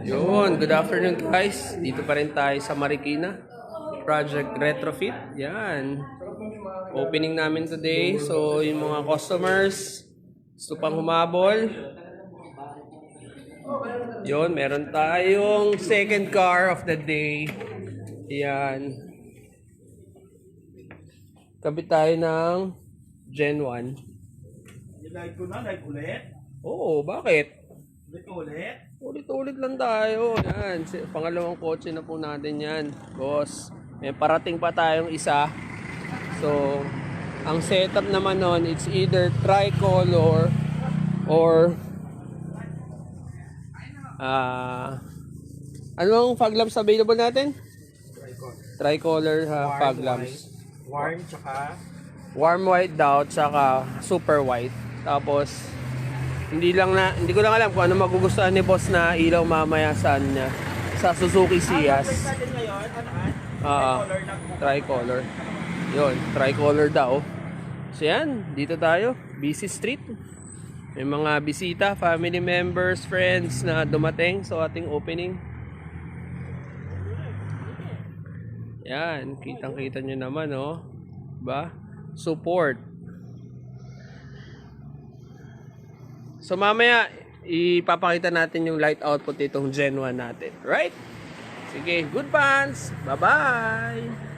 Yun, good afternoon guys. Dito pa rin tayo sa Marikina. Project Retrofit. Yan. Opening namin today. So, yung mga customers gusto pang humabol. Yun, meron tayong second car of the day. Yan. Kabit tayo ng Gen 1. Like ko na, like ulit. Oo, bakit? Ulit. Ulit-ulit lang tayo. Yan. Pangalawang kotse na po natin yan. Boss. May parating pa tayong isa. So, ang setup naman nun, it's either tricolor or ano ang fog lamps available natin? Tricolor fog lamps. Warm tsaka Warm white daw, tsaka super white. Tapos, hindi ko lang alam kung ano magugustuhan ni boss na ilaw mamaya sa Suzuki Ciaz. natin ngayon, tricolor na po. Tricolor. Yun, tricolor daw. So yan, dito tayo, busy street. May mga bisita, family members, friends na dumating sa ating opening. Yan, kitang-kita nyo naman, oh. Diba? Support. So mamaya, ipapakita natin yung light output itong Gen 1 natin. Right? Sige, good fans! Bye-bye!